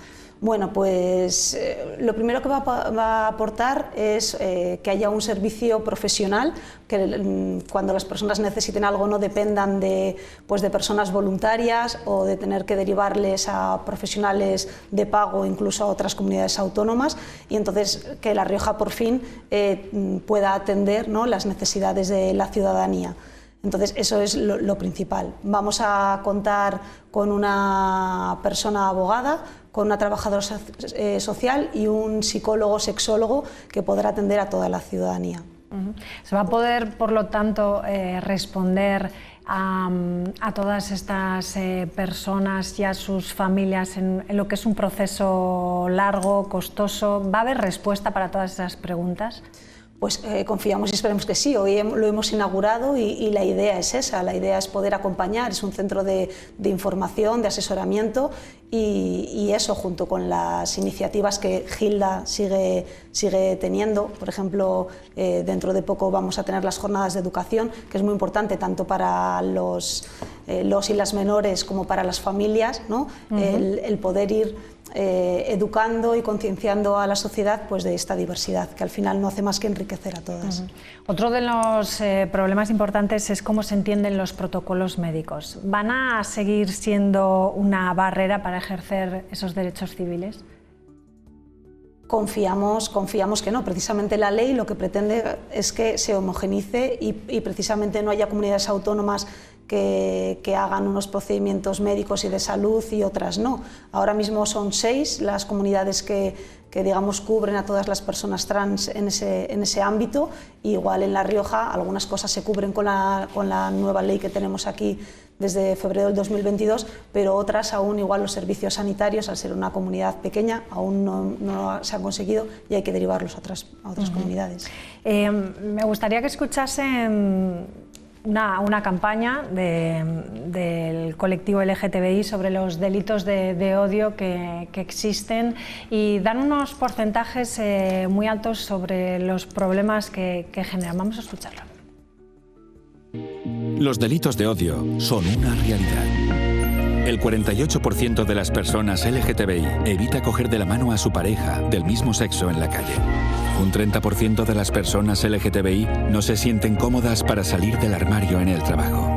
Bueno, pues lo primero que va a aportar es que haya un servicio profesional, que cuando las personas necesiten algo no dependan de personas voluntarias o de tener que derivarles a profesionales de pago, incluso a otras comunidades autónomas, y entonces que La Rioja por fin pueda atender, ¿no?, las necesidades de la ciudadanía. Entonces eso es lo principal. Vamos a contar con una persona abogada, con una trabajadora social y un psicólogo sexólogo que podrá atender a toda la ciudadanía. ¿Se va a poder, por lo tanto, responder a todas estas personas y a sus familias en lo que es un proceso largo, costoso? ¿Va a haber respuesta para todas esas preguntas? Pues confiamos y esperemos que sí. Hoy lo hemos inaugurado y la idea es esa, la idea es poder acompañar, es un centro de información, de asesoramiento y eso junto con las iniciativas que Gilda sigue teniendo. Por ejemplo, dentro de poco vamos a tener las jornadas de educación, que es muy importante tanto para los y las menores como para las familias, ¿no? El poder ir educando y concienciando a la sociedad pues, de esta diversidad, que al final no hace más que enriquecer a todas. Otro de los problemas importantes es cómo se entienden los protocolos médicos. ¿Van a seguir siendo una barrera para ejercer esos derechos civiles? Confiamos que no. Precisamente la ley lo que pretende es que se homogeneice y precisamente no haya comunidades autónomas que hagan unos procedimientos médicos y de salud y otras no. Ahora mismo son 6 las comunidades que digamos cubren a todas las personas trans en ese ámbito. Igual en La Rioja algunas cosas se cubren con la nueva ley que tenemos aquí desde febrero del 2022, pero otras aún igual los servicios sanitarios, al ser una comunidad pequeña, aún no se han conseguido y hay que derivarlos a otras comunidades. Me gustaría que escuchasen una campaña del colectivo LGTBI sobre los delitos de odio que existen y dan unos porcentajes muy altos sobre los problemas que generan. Vamos a escucharlo. Los delitos de odio son una realidad. El 48% de las personas LGTBI evita coger de la mano a su pareja del mismo sexo en la calle. Un 30% de las personas LGTBI no se sienten cómodas para salir del armario en el trabajo.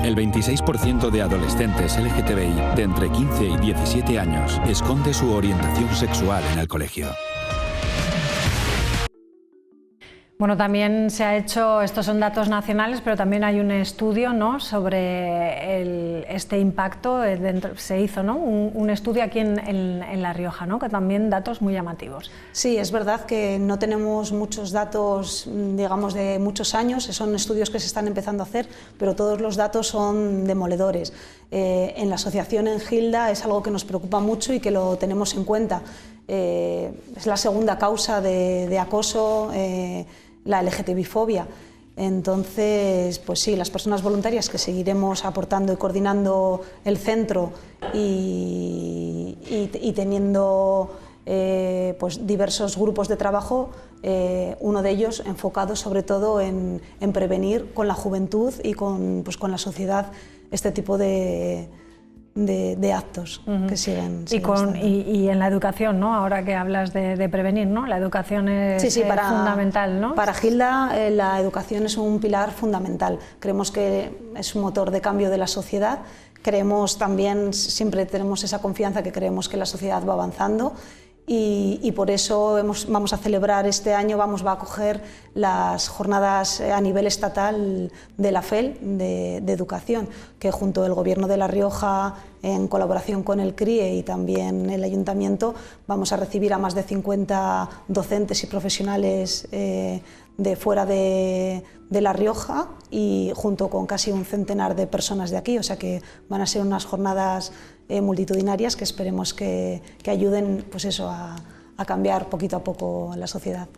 El 26% de adolescentes LGTBI de entre 15 y 17 años esconde su orientación sexual en el colegio. Bueno, también se ha hecho, estos son datos nacionales, pero también hay un estudio, ¿no?, sobre este impacto. Se hizo, ¿no?, un estudio aquí en La Rioja, ¿no?, que también datos muy llamativos. Sí, es verdad que no tenemos muchos datos, digamos, de muchos años, son estudios que se están empezando a hacer, pero todos los datos son demoledores. En la asociación en Gilda es algo que nos preocupa mucho y que lo tenemos en cuenta. Es la segunda causa de acoso, la LGTBI-fobia. Entonces, pues sí, las personas voluntarias que seguiremos aportando y coordinando el centro y teniendo pues diversos grupos de trabajo, uno de ellos enfocado sobre todo en prevenir con la juventud y con la sociedad este tipo de actos que siguen y en la educación, ¿no? Ahora que hablas de prevenir, ¿no? La educación es fundamental, ¿no? Para Gilda la educación es un pilar fundamental. Creemos que es un motor de cambio de la sociedad. Creemos también, siempre tenemos esa confianza que creemos que la sociedad va avanzando. Y por eso vamos a celebrar este año, va a acoger las jornadas a nivel estatal de la FEL de educación, que junto al Gobierno de La Rioja, en colaboración con el CRIE y también el Ayuntamiento, vamos a recibir a más de 50 docentes y profesionales de fuera de La Rioja, y junto con casi un centenar de personas de aquí, o sea que van a ser unas jornadas multitudinarias que esperemos que ayuden pues eso, a cambiar poquito a poco la sociedad.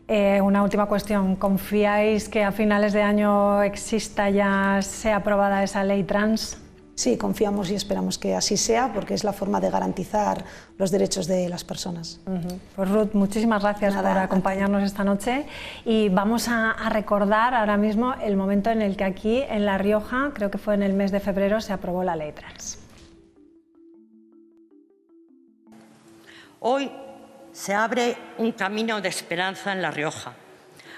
Una última cuestión, ¿confiáis que a finales de año exista ya, sea aprobada esa ley trans? Sí, confiamos y esperamos que así sea, porque es la forma de garantizar los derechos de las personas. Pues Ruth, muchísimas gracias por acompañarnos esta noche, y vamos a recordar ahora mismo el momento en el que aquí en La Rioja, creo que fue en el mes de febrero, se aprobó la ley trans. Hoy se abre un camino de esperanza en La Rioja,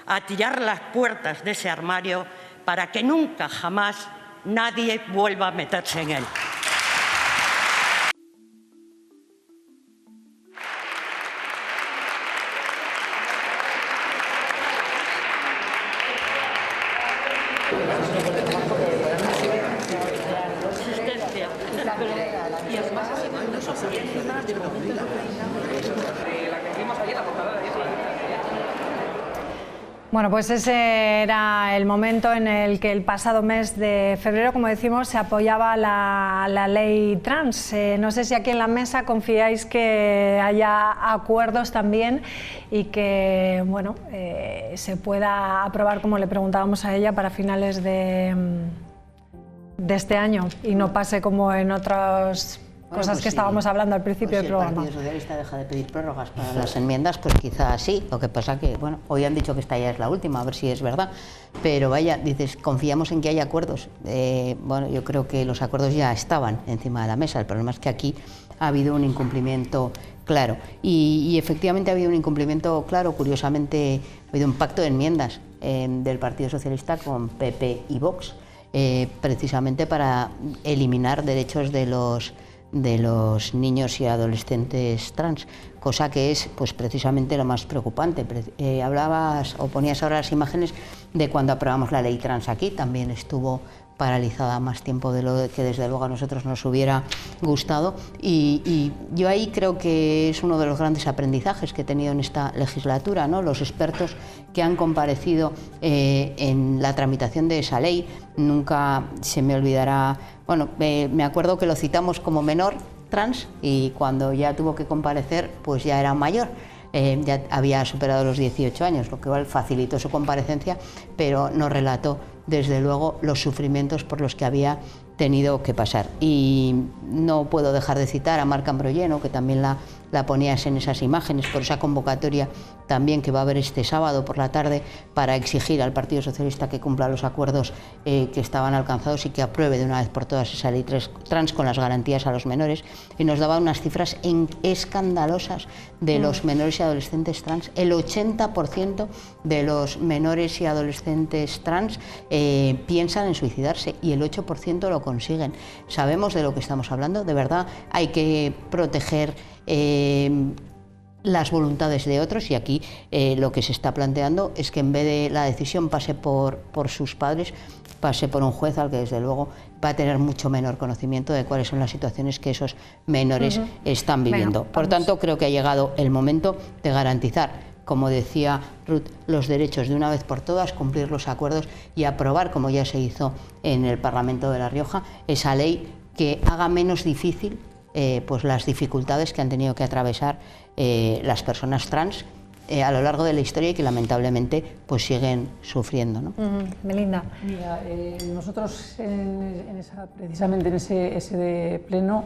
a tirar las puertas de ese armario para que nunca jamás nadie vuelva a meterse en él. Bueno, pues ese era el momento en el que el pasado mes de febrero, como decimos, se apoyaba la ley trans. No sé si aquí en la mesa confiáis que haya acuerdos también y que bueno, se pueda aprobar, como le preguntábamos a ella, para finales de este año y no pase como en otras cosas que estábamos hablando al principio del programa. Si el Partido Socialista deja de pedir prórrogas para las enmiendas, pues quizás sí. Lo que pasa que, bueno, hoy han dicho que esta ya es la última, a ver si es verdad. Pero vaya, dices, confiamos en que haya acuerdos. Bueno, yo creo que los acuerdos ya estaban encima de la mesa. El problema es que aquí ha habido un incumplimiento claro. Y efectivamente ha habido un incumplimiento claro. Curiosamente, ha habido un pacto de enmiendas del Partido Socialista con PP y Vox, precisamente para eliminar derechos de los niños y adolescentes trans, cosa que es pues precisamente lo más preocupante. Hablabas o ponías ahora las imágenes de cuando aprobamos la ley trans aquí, también estuvo paralizada más tiempo de lo que desde luego a nosotros nos hubiera gustado, y yo ahí creo que es uno de los grandes aprendizajes que he tenido en esta legislatura, ¿no? Los expertos que han comparecido en la tramitación de esa ley. Nunca se me olvidará, bueno, me acuerdo que lo citamos como menor trans y cuando ya tuvo que comparecer pues ya era mayor. Ya había superado los 18 años, lo que igual facilitó su comparecencia, pero nos relató desde luego los sufrimientos por los que había tenido que pasar. Y no puedo dejar de citar a Marc Ambroyeno, que también la ponías en esas imágenes, por esa convocatoria también que va a haber este sábado por la tarde para exigir al Partido Socialista que cumpla los acuerdos que estaban alcanzados y que apruebe de una vez por todas esa ley trans con las garantías a los menores. Y nos daba unas cifras escandalosas de los menores y adolescentes trans. El 80% de los menores y adolescentes trans piensan en suicidarse y el 8% lo consiguen. Sabemos de lo que estamos hablando, de verdad hay que proteger las voluntades de otros, y aquí lo que se está planteando es que en vez de la decisión pase por sus padres, pase por un juez al que desde luego va a tener mucho menor conocimiento de cuáles son las situaciones que esos menores están viviendo. Por tanto, creo que ha llegado el momento de garantizar, como decía Ruth, los derechos de una vez por todas, cumplir los acuerdos y aprobar, como ya se hizo en el Parlamento de La Rioja, esa ley que haga menos difícil pues las dificultades que han tenido que atravesar las personas trans a lo largo de la historia y que lamentablemente pues siguen sufriendo, ¿no? Melinda. Mira, nosotros precisamente en ese pleno,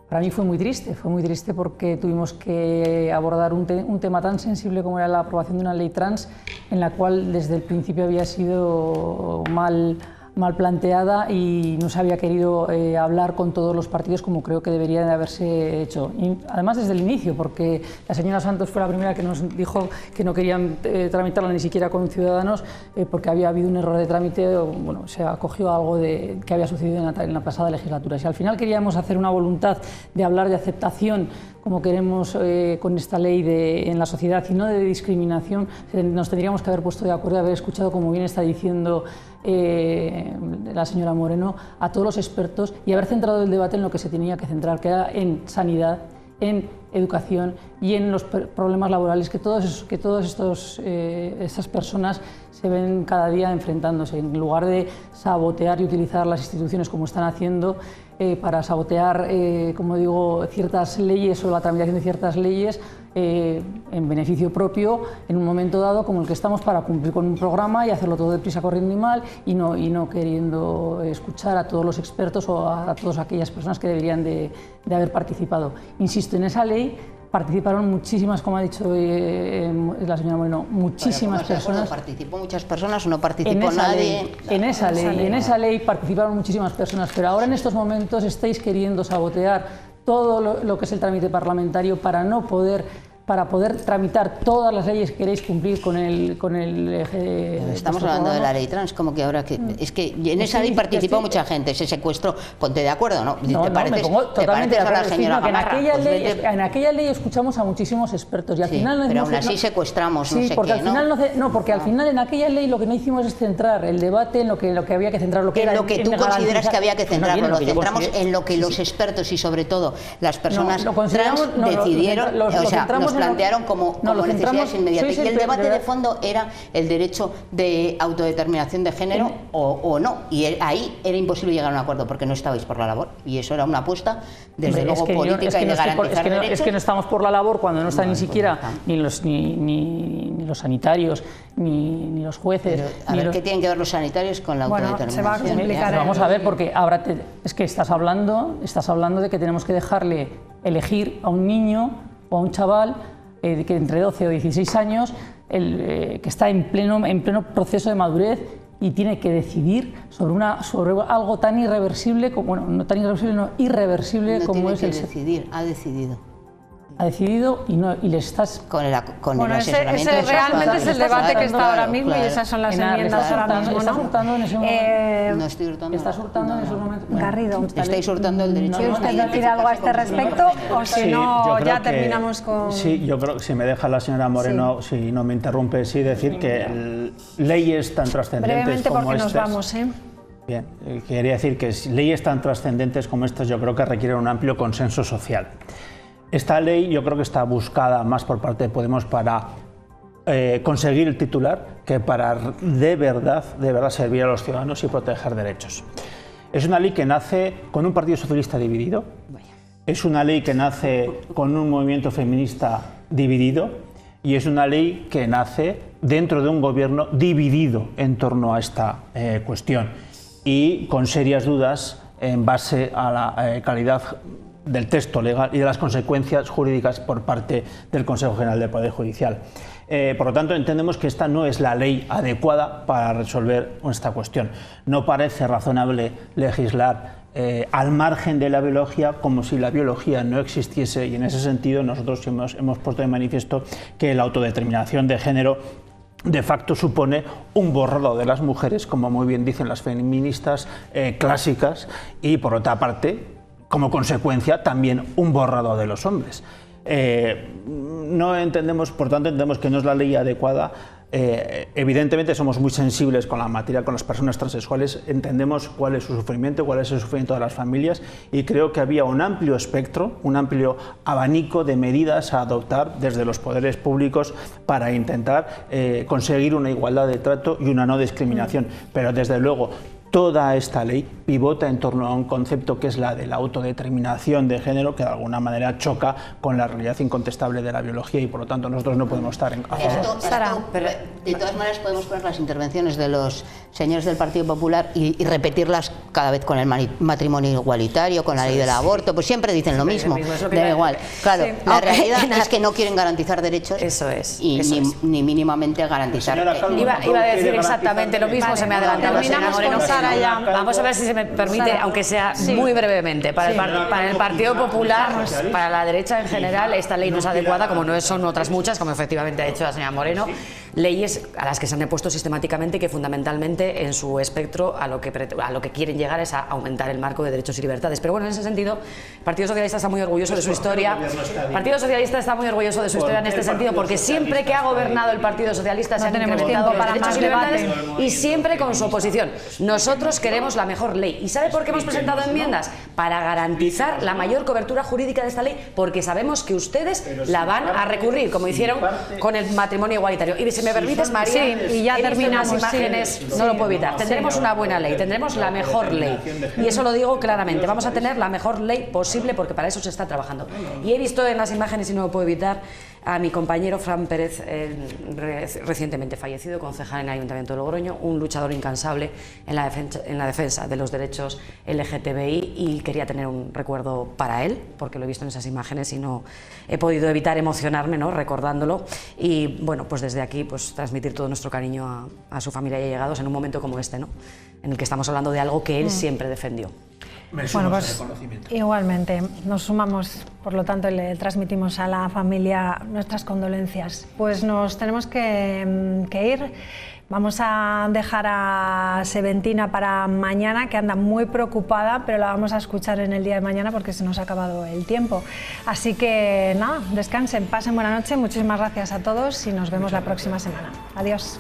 para mí fue muy triste porque tuvimos que abordar un tema tan sensible como era la aprobación de una ley trans, en la cual desde el principio había sido mal planteada y no se había querido hablar con todos los partidos como creo que debería de haberse hecho. Y además desde el inicio, porque la señora Santos fue la primera que nos dijo que no querían tramitarla ni siquiera con Ciudadanos porque había habido un error de trámite, bueno, se acogió a algo que había sucedido en la pasada legislatura. Si al final queríamos hacer una voluntad de hablar de aceptación como queremos con esta ley en la sociedad y no de discriminación, nos tendríamos que haber puesto de acuerdo y haber escuchado, como bien está diciendo la señora Moreno, a todos los expertos y haber centrado el debate en lo que se tenía que centrar, que era en sanidad, en educación y en los problemas laborales que todas estas personas se ven cada día enfrentándose. En lugar de sabotear y utilizar las instituciones como están haciendo para sabotear, como digo, ciertas leyes o la tramitación de ciertas leyes en beneficio propio en un momento dado como el que estamos para cumplir con un programa y hacerlo todo deprisa, corriendo y mal y no queriendo escuchar a todos los expertos o a todas aquellas personas que deberían de haber participado. Insisto, en esa ley participaron muchísimas, como ha dicho la señora Moreno, muchísimas personas. ¿Participó muchas personas o no participó nadie? En esa ley participaron muchísimas personas, pero ahora en estos momentos estáis queriendo sabotear todo lo que es el trámite parlamentario para poder tramitar todas las leyes que queréis cumplir con el estamos hablando de la ley trans, como que ahora es que en esa ley participó mucha gente, se secuestró, ponte de acuerdo, ¿no? Me pongo totalmente de acuerdo. En aquella ley escuchamos a muchísimos expertos y al final pero aún así secuestramos, no sé porque qué, al final porque al final en aquella ley lo que no hicimos es centrar el debate en lo que había que centrar, en lo que tú consideras que había que centrarlo, lo centramos en lo que los expertos y sobre todo las personas trans decidieron, o sea, nos plantearon como necesidades inmediatas. Y el debate de fondo era el derecho de autodeterminación de género o no. Y ahí era imposible llegar a un acuerdo porque no estabais por la labor. Y eso era una apuesta, desde luego, política y de garantizar derechos. Es que no estamos por la labor cuando no están ni siquiera ni los sanitarios, ni los jueces. Pero, a ver, ¿qué tienen que ver los sanitarios con la autodeterminación? Se va a complicar. Vamos a ver, porque ahora es que estás hablando de que tenemos que dejarle elegir a un niño o a un chaval que entre 12 o 16 años que está en pleno proceso de madurez y tiene que decidir sobre algo tan irreversible como, bueno, no tan irreversible, no irreversible como es el decidir, ha decidido. Ha decidido y le estás con el asesoramiento. Ese realmente es el debate que está ahora mismo y esas son las enmiendas ahora mismo, ¿no? No estoy hurtando. Estás hurtando en esos momentos. Garrido. Estáis hurtando el derecho. ¿Quiere usted decir algo a este respecto o si no ya terminamos con...? Sí, yo creo que si me deja la señora Moreno, si no me interrumpe, sí decir que leyes tan trascendentes brevemente como porque estas... nos vamos, Bien, quería decir que leyes tan trascendentes como estas yo creo que requieren un amplio consenso social. Esta ley yo creo que está buscada más por parte de Podemos para conseguir el titular que para de verdad servir a los ciudadanos y proteger derechos. Es una ley que nace con un Partido Socialista dividido, es una ley que nace con un movimiento feminista dividido y es una ley que nace dentro de un gobierno dividido en torno a esta cuestión y con serias dudas en base a la calidad del texto legal y de las consecuencias jurídicas por parte del Consejo General del Poder Judicial. Por lo tanto, entendemos que esta no es la ley adecuada para resolver esta cuestión. No parece razonable legislar al margen de la biología como si la biología no existiese y en ese sentido nosotros hemos puesto de manifiesto que la autodeterminación de género de facto supone un borrado de las mujeres, como muy bien dicen las feministas clásicas, y por otra parte, como consecuencia, también un borrado de los hombres. No entendemos, por tanto, entendemos que no es la ley adecuada. Evidentemente somos muy sensibles con la materia, con las personas transexuales, entendemos cuál es su sufrimiento, cuál es el sufrimiento de las familias y creo que había un amplio espectro, un amplio abanico de medidas a adoptar desde los poderes públicos para intentar conseguir una igualdad de trato y una no discriminación. Pero desde luego toda esta ley pivota en torno a un concepto que es la de la autodeterminación de género, que de alguna manera choca con la realidad incontestable de la biología y por lo tanto nosotros no podemos estar a favor. Pero de todas maneras podemos poner las intervenciones de los señores del Partido Popular y repetirlas cada vez con el matrimonio igualitario, con la ley del aborto, pues siempre dicen lo mismo, da igual. Claro, la realidad es que no quieren garantizar derechos ni mínimamente garantizar. Iba a decir exactamente lo mismo, se me adelantaba. Vamos a ver si se me permite, aunque sea muy brevemente. Para el Partido Popular, para la derecha en general, esta ley no es adecuada, como no son otras muchas, como efectivamente ha dicho la señora Moreno, leyes a las que se han opuesto sistemáticamente y que fundamentalmente en su espectro a lo que quieren llegar es a aumentar el marco de derechos y libertades. Pero bueno, en ese sentido, el Partido Socialista está muy orgulloso de su historia. El Partido Socialista está muy orgulloso de su historia en este sentido, porque siempre que ha gobernado el Partido Socialista se han incrementado los derechos y libertades y siempre con su oposición. Nosotros queremos la mejor ley. ¿Y sabe por qué hemos presentado enmiendas? Para garantizar la mayor cobertura jurídica de esta ley, porque sabemos que ustedes la van a recurrir, como hicieron con el matrimonio igualitario. Y si me permites, María, y ya terminamos las imágenes, no lo puedo evitar. Tendremos una buena ley, tendremos la mejor ley. Y eso lo digo claramente. Vamos a tener la mejor ley posible porque para eso se está trabajando. Y he visto en las imágenes, y no lo puedo evitar, a mi compañero Fran Pérez, recientemente fallecido, concejal en el Ayuntamiento de Logroño, un luchador incansable en la defensa de los derechos LGTBI, y quería tener un recuerdo para él, porque lo he visto en esas imágenes y no he podido evitar emocionarme, ¿no?, recordándolo. Y bueno, pues desde aquí pues transmitir todo nuestro cariño a su familia y allegados en un momento como este, ¿no?, en el que estamos hablando de algo que él siempre defendió. Bueno, pues igualmente nos sumamos, por lo tanto le transmitimos a la familia nuestras condolencias. Pues nos tenemos que ir. Vamos a dejar a Seventina para mañana, que anda muy preocupada, pero la vamos a escuchar en el día de mañana porque se nos ha acabado el tiempo. Así que nada, descansen, pasen buena noche, muchísimas gracias a todos y nos vemos la próxima semana. Adiós.